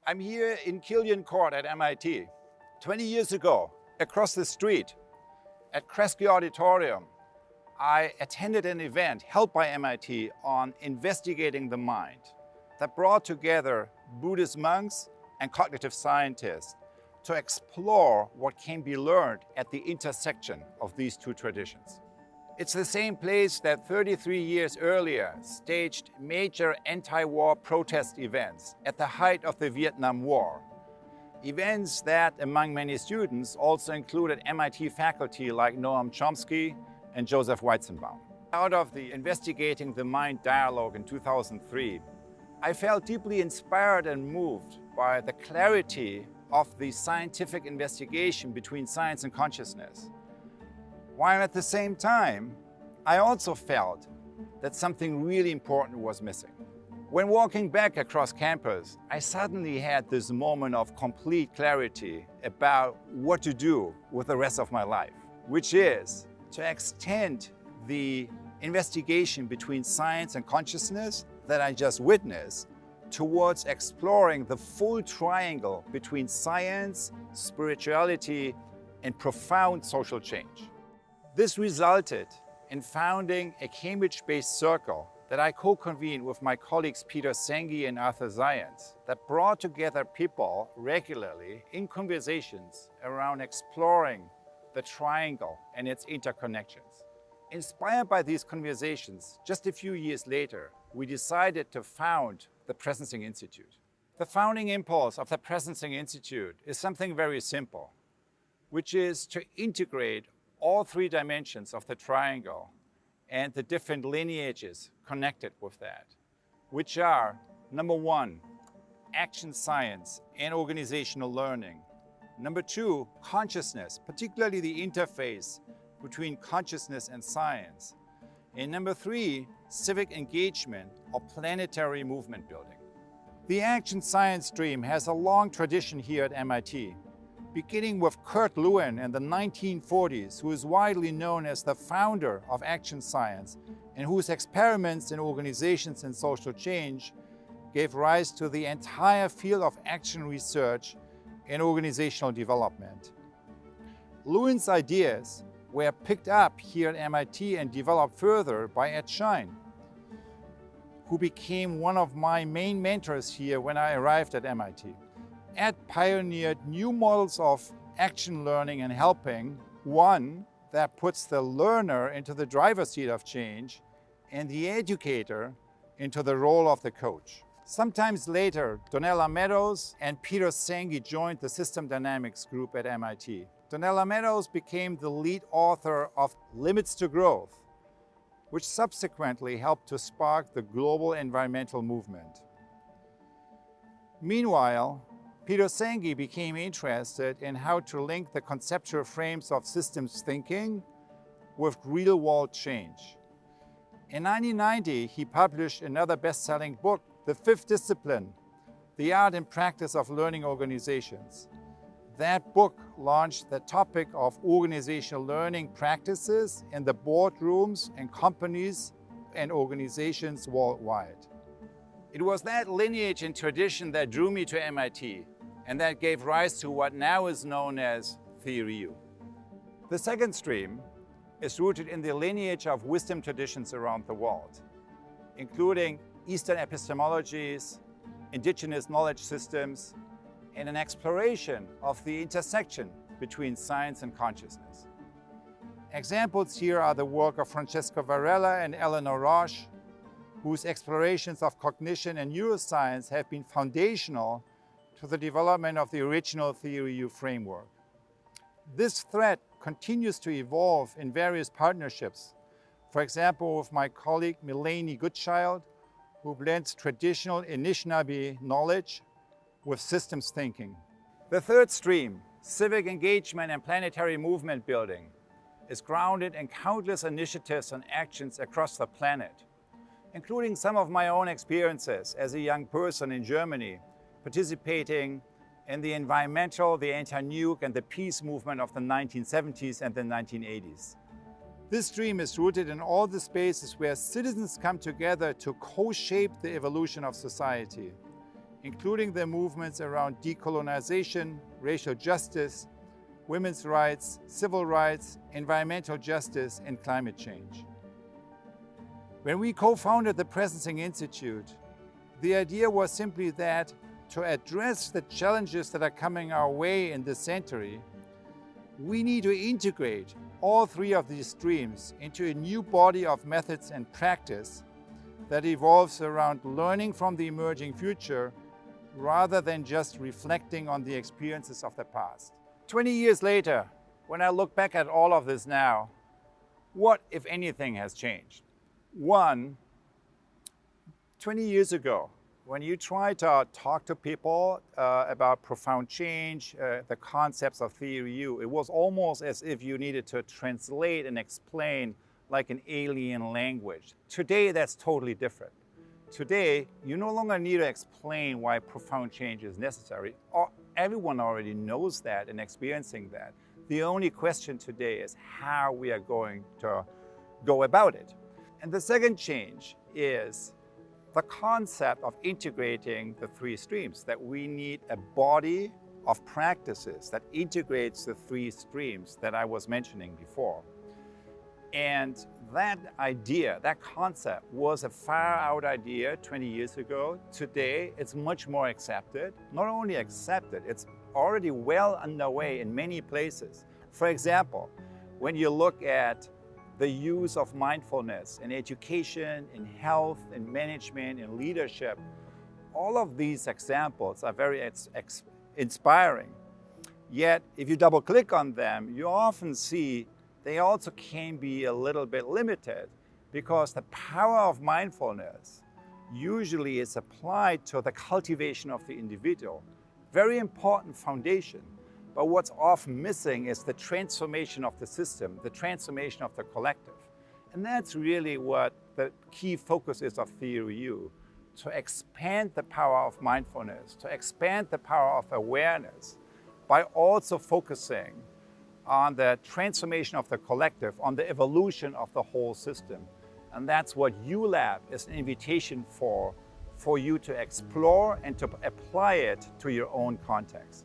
I'm here in Killian Court at MIT. 20 years ago, across the street at Kresge Auditorium, I attended an event held by MIT on investigating the mind that brought together Buddhist monks and cognitive scientists to explore what can be learned at the intersection of these two traditions. It's the same place that 33 years earlier staged major anti-war protest events at the height of the Vietnam War. Events that, among many students, also included MIT faculty like Noam Chomsky and Joseph Weizenbaum. Out of the Investigating the Mind dialogue in 2003, I felt deeply inspired and moved by the clarity of the scientific investigation between science and consciousness. While at the same time, I also felt that something really important was missing. When walking back across campus, I suddenly had this moment of complete clarity about what to do with the rest of my life, which is to extend the investigation between science and consciousness that I just witnessed towards exploring the full triangle between science, spirituality, and profound social change. This resulted in founding a Cambridge-based circle that I co-convened with my colleagues Peter Senge and Arthur Zients that brought together people regularly in conversations around exploring the triangle and its interconnections. Inspired by these conversations, just a few years later, we decided to found the Presencing Institute. The founding impulse of the Presencing Institute is something very simple, which is to integrate all three dimensions of the triangle and the different lineages connected with that, which are, number one, action science and organizational learning. Number two, consciousness, particularly the interface between consciousness and science. And number three, civic engagement or planetary movement building. The action science stream has a long tradition here at MIT, beginning with Kurt Lewin in the 1940s, who is widely known as the founder of action science and whose experiments in organizations and social change gave rise to the entire field of action research and organizational development. Lewin's ideas were picked up here at MIT and developed further by Ed Schein, who became one of my main mentors here when I arrived at MIT. Ed pioneered new models of action learning and helping, one that puts the learner into the driver's seat of change and the educator into the role of the coach. Sometimes later, Donella Meadows and Peter Senge joined the System Dynamics group at MIT. Donella Meadows became the lead author of Limits to Growth, which subsequently helped to spark the global environmental movement. Meanwhile, Peter Senge became interested in how to link the conceptual frames of systems thinking with real-world change. In 1990, he published another best-selling book, The Fifth Discipline, The Art and Practice of Learning Organizations. That book launched the topic of organizational learning practices in the boardrooms and companies and organizations worldwide. It was that lineage and tradition that drew me to MIT and that gave rise to what now is known as Teoría U. The second stream is rooted in the lineage of wisdom traditions around the world, including Eastern epistemologies, indigenous knowledge systems, and an exploration of the intersection between science and consciousness. Examples here are the work of Francesco Varela and Eleanor Roche, whose explorations of cognition and neuroscience have been foundational to the development of the original Teoría U framework. This thread continues to evolve in various partnerships, for example with my colleague Melanie Goodchild, who blends traditional Anishinaabe knowledge with systems thinking. The third stream, civic engagement and planetary movement building, is grounded in countless initiatives and actions across the planet, including some of my own experiences as a young person in Germany, participating in the environmental, the anti-nuke, and the peace movement of the 1970s and the 1980s. This stream is rooted in all the spaces where citizens come together to co-shape the evolution of society, including the movements around decolonization, racial justice, women's rights, civil rights, environmental justice, and climate change. When we co-founded the Presencing Institute, the idea was simply that to address the challenges that are coming our way in this century, we need to integrate all three of these streams into a new body of methods and practice that evolves around learning from the emerging future rather than just reflecting on the experiences of the past. 20 years later, when I look back at all of this now, what, if anything, has changed? One, 20 years ago, when you try to talk to people about profound change, the concepts of Theory U, it was almost as if you needed to translate and explain like an alien language. Today, that's totally different. Today, you no longer need to explain why profound change is necessary. Everyone already knows that and experiencing that. The only question today is how we are going to go about it. And the second change is the concept of integrating the three streams, that we need a body of practices that integrates the three streams that I was mentioning before. And that idea, that concept was a far out idea 20 years ago. Today, it's much more accepted. Not only accepted, it's already well underway in many places. For example, when you look at the use of mindfulness in education, in health, in management, in leadership, all of these examples are very inspiring. Yet, if you double click on them, you often see they also can be a little bit limited because the power of mindfulness usually is applied to the cultivation of the individual. Very important foundation. But what's often missing is the transformation of the system, the transformation of the collective. And that's really what the key focus is of Theory U, to expand the power of mindfulness, to expand the power of awareness by also focusing on the transformation of the collective, on the evolution of the whole system. And that's what ULab is an invitation for you to explore and to apply it to your own context.